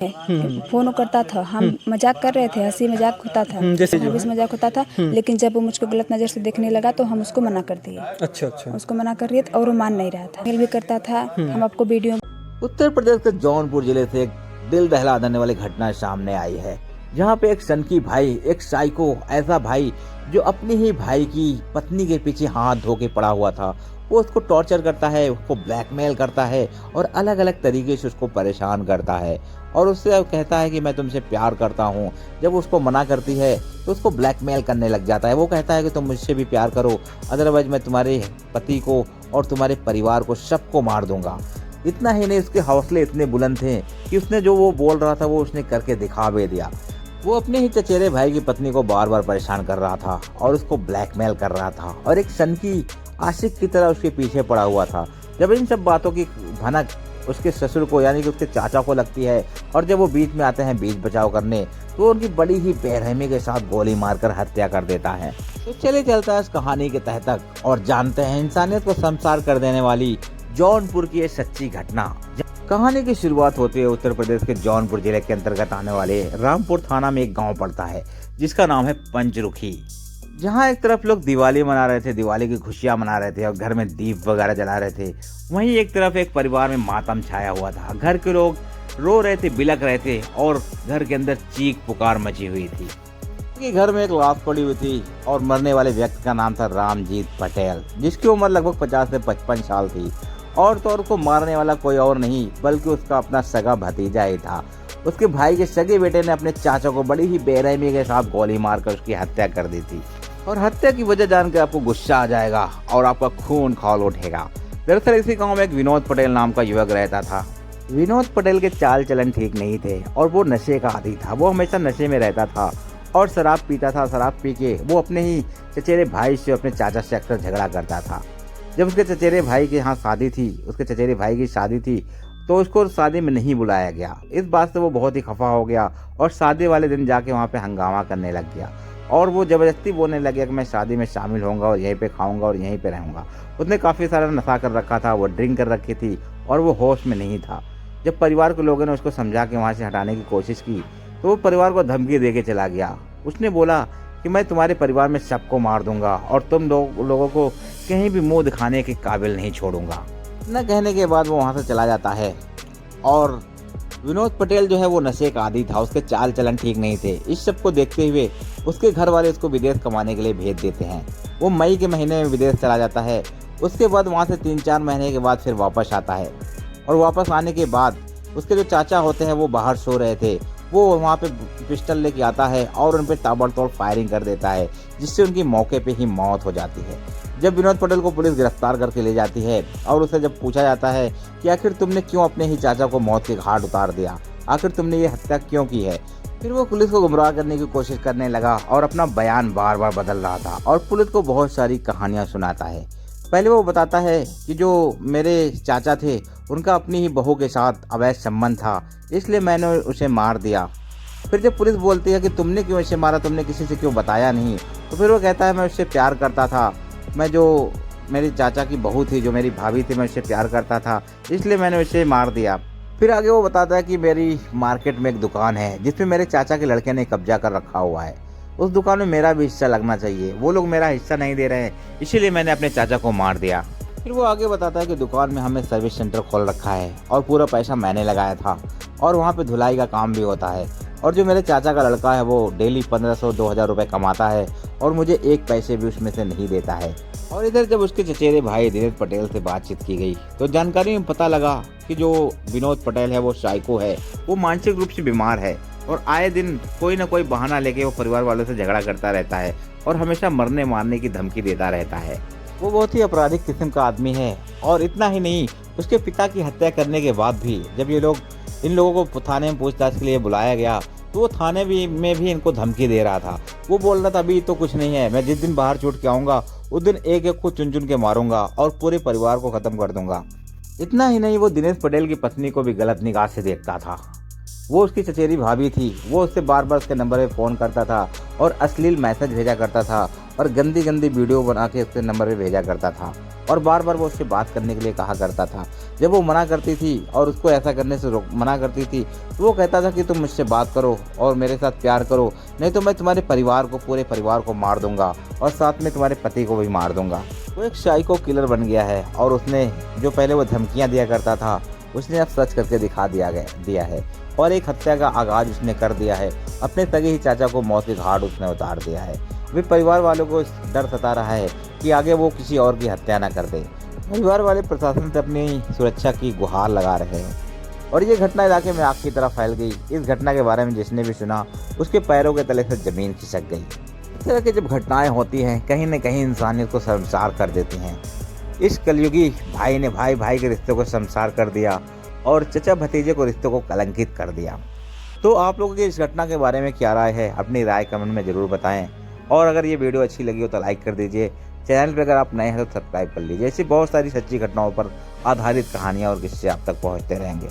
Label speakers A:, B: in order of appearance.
A: Phone करता था, हम मजाक कर रहे थे, हंसी मजाक होता था,
B: जैसे
A: हंसी मजाक होता था। लेकिन जब वो मुझको गलत नज़र से देखने लगा तो हम उसको मना कर दिए।
B: अच्छा अच्छा।
A: उसको मना कर दिए और वो मान नहीं रहा था, मेल भी करता था। हम आपको वीडियो
C: उत्तर प्रदेश के जौनपुर जिले से एक दिल दहला देने वाली घटना सामने आई है, जहां पे एक सनकी भाई, एक साइको ऐसा भाई जो अपनी ही भाई की पत्नी के पीछे हाथ धो के पड़ा हुआ था, वो उसको टॉर्चर करता है, उसको ब्लैकमेल करता है और अलग अलग तरीके से उसको परेशान करता है और उससे कहता है कि मैं तुमसे प्यार करता हूँ। जब उसको मना करती है तो उसको ब्लैकमेल करने लग जाता है। वो कहता है कि तुम मुझसे भी प्यार करो, अदरवाइज मैं तुम्हारे पति को और तुम्हारे परिवार को सबको मार दूंगा। इतना ही नहीं, उसके हौसले इतने बुलंद थे कि उसने जो वो बोल रहा था वो उसने करके दिखा भी दिया। वो अपने ही चचेरे भाई की पत्नी को बार बार परेशान कर रहा था और उसको ब्लैकमेल कर रहा था और एक सनकी आशिक की तरह उसके पीछे पड़ा हुआ था। जब इन सब बातों की भनक उसके ससुर को यानी कि उसके चाचा को लगती है और जब वो बीच में आते हैं बीच बचाव करने, तो उनकी बड़ी ही बेरहमी के साथ गोली मारकर हत्या कर देता है। तो चले चलता है इस कहानी के तह तक और जानते हैं इंसानियत को शर्मसार कर देने वाली जौनपुर की ये सच्ची घटना। कहानी की शुरुआत होती है उत्तर प्रदेश के जौनपुर जिले के अंतर्गत आने वाले रामपुर थाना में एक गांव पड़ता है जिसका नाम है पंचरुखी। जहां एक तरफ लोग दिवाली मना रहे थे, दिवाली की खुशियां मना रहे थे और घर में दीप वगैरह जला रहे थे, वहीं एक तरफ एक परिवार में मातम छाया हुआ था। घर के लोग रो रहे थे, बिलक रहे थे और घर के अंदर चीख पुकार मची हुई थी कि घर में एक लाश पड़ी हुई थी और मरने वाले व्यक्ति का नाम था रामजीत पटेल, जिसकी उम्र लगभग 50 से 55 साल थी और तो उसको मारने वाला कोई और नहीं बल्कि उसका अपना सगा भतीजा ही था। उसके भाई के सगे बेटे ने अपने चाचा को बड़ी ही बेरहमी के साथ गोली मारकर उसकी हत्या कर दी थी और हत्या की वजह जानकर आपको गुस्सा आ जाएगा और आपका खून खौल उठेगा। दरअसल इसी गांव में एक विनोद पटेल नाम का युवक रहता था। विनोद पटेल के चाल चलन ठीक नहीं थे और वो नशे का आदी था। वो हमेशा नशे में रहता था और शराब पीता था। शराब पी के वो अपने ही चचेरे भाई से, अपने चाचा से अक्सर झगड़ा करता था। जब उसके चचेरे भाई के यहाँ शादी थी, उसके चचेरे भाई की शादी थी, तो उसको शादी में नहीं बुलाया गया। इस बात से वो बहुत ही खफा हो गया और शादी वाले दिन जाके वहाँ पे हंगामा करने लग गया और वो ज़बरदस्ती बोलने लग गया कि मैं शादी में शामिल होऊंगा और यहीं पे खाऊंगा और यहीं पे रहूंगा। उसने काफ़ी सारा नशा कर रखा था, वो ड्रिंक कर रखी थी और वो होश में नहीं था। जब परिवार के लोगों ने उसको समझा के वहाँ से हटाने की कोशिश की तो वो परिवार को धमकी दे के चला गया। उसने बोला कि मैं तुम्हारे परिवार में सबको मार दूंगा और तुम लोगों को कहीं भी मुंह दिखाने के काबिल नहीं छोड़ूंगा। इतना कहने के बाद वो वहाँ से चला जाता है और विनोद पटेल जो है वो नशे का आदी था, उसके चाल चलन ठीक नहीं थे। इस सब को देखते हुए उसके घर वाले उसको विदेश कमाने के लिए भेज देते हैं। वो मई के महीने में विदेश चला जाता है। उसके बाद वहाँ से 3-4 महीने के बाद फिर वापस आता है और वापस आने के बाद उसके जो चाचा होते हैं वो बाहर सो रहे थे, वो वहाँ पे पिस्टल लेके आता है और उन पर ताबड़तोड़ फायरिंग कर देता है, जिससे उनकी मौके पे ही मौत हो जाती है। जब विनोद पटेल को पुलिस गिरफ्तार करके ले जाती है और उसे जब पूछा जाता है कि आखिर तुमने क्यों अपने ही चाचा को मौत के घाट उतार दिया, आखिर तुमने ये हत्या क्यों की है, फिर वो पुलिस को गुमराह करने की कोशिश करने लगा और अपना बयान बार बार बदल रहा था और पुलिस को बहुत सारी कहानियाँ सुनाता है। पहले वो बताता है कि जो मेरे चाचा थे उनका अपनी ही बहू के साथ अवैध संबंध था, इसलिए मैंने उसे मार दिया। फिर जब पुलिस बोलती है कि तुमने क्यों इसे मारा, तुमने किसी से क्यों बताया नहीं, तो फिर वो कहता है मैं उससे प्यार करता था, मैं जो मेरी चाचा की बहू थी, जो मेरी भाभी थी, मैं उससे प्यार करता था, इसलिए मैंने उसे मार दिया। फिर आगे वो बताता है कि मेरी मार्केट में एक दुकान है जिसमें मेरे चाचा के लड़के ने कब्जा कर रखा हुआ है, उस दुकान में मेरा भी हिस्सा लगना चाहिए, वो लोग मेरा हिस्सा नहीं दे रहे हैं, इसीलिए मैंने अपने चाचा को मार दिया। फिर वो आगे बताता है कि दुकान में हमें सर्विस सेंटर खोल रखा है और पूरा पैसा मैंने लगाया था और वहाँ पे धुलाई का काम भी होता है और जो मेरे चाचा का लड़का है वो डेली 1500-2000 रुपये कमाता है और मुझे एक पैसे भी उसमें से नहीं देता है। और इधर जब उसके चचेरे भाई दिनेश पटेल से बातचीत की गई तो जानकारी में पता लगा कि जो विनोद पटेल है वो साइको है, वो मानसिक रूप से बीमार है और आए दिन कोई ना कोई बहाना लेके वो परिवार वालों से झगड़ा करता रहता है और हमेशा मरने मारने की धमकी देता रहता है। वो बहुत ही आपराधिक किस्म का आदमी है और इतना ही नहीं, उसके पिता की हत्या करने के बाद भी जब ये लोग इन लोगों को थाने में पूछताछ के लिए बुलाया गया तो वो थाने में भी इनको धमकी दे रहा था। वो बोल रहा था अभी तो कुछ नहीं है, मैं जिस दिन बाहर छूट के आऊँगा उस दिन एक एक को चुन चुन के मारूंगा और पूरे परिवार को ख़त्म कर दूंगा। इतना ही नहीं, वो दिनेश पटेल की पत्नी को भी गलत निगाह से देखता था। वो उसकी चचेरी भाभी थी, वो उससे बार बार उसके नंबर पे फ़ोन करता था और अश्लील मैसेज भेजा करता था और गंदी गंदी वीडियो बना के उसके नंबर पे भेजा करता था और बार बार वो उससे बात करने के लिए कहा करता था। जब वो मना करती थी और उसको ऐसा करने से मना करती थी तो वो कहता था कि तुम मुझसे बात करो और मेरे साथ प्यार करो, नहीं तो मैं तुम्हारे परिवार को, पूरे परिवार को मार दूंगा और साथ में तुम्हारे पति को भी मार दूंगा। वो एक साइको किलर बन गया है और उसने जो पहले वो धमकियां दिया करता था उसने अब सच करके दिखा दिया है और एक हत्या का आगाज उसने कर दिया है। अपने सगे ही चाचा को मौत के घाट उसने उतार दिया है। वे परिवार वालों को डर सता रहा है कि आगे वो किसी और की हत्या न कर दे। परिवार वाले प्रशासन से अपनी सुरक्षा की गुहार लगा रहे हैं और ये घटना इलाके में आग की तरह फैल गई। इस घटना के बारे में जिसने भी सुना उसके पैरों के तले से जमीन खिसक गई। इस तरह की जब घटनाएं होती हैं कहीं न कहीं इंसानियत को शर्मसार कर देती हैं। इस कलयुगी भाई ने भाई के रिश्ते को शर्मसार कर दिया और चचा भतीजे को रिश्तों को कलंकित कर दिया। तो आप लोगों की इस घटना के बारे में क्या राय है, अपनी राय कमेंट में ज़रूर बताएं और अगर ये वीडियो अच्छी लगी हो तो लाइक कर दीजिए। चैनल पर अगर आप नए हैं तो सब्सक्राइब कर लीजिए। ऐसी बहुत सारी सच्ची घटनाओं पर आधारित कहानियाँ और किस्से आप तक पहुँचते रहेंगे।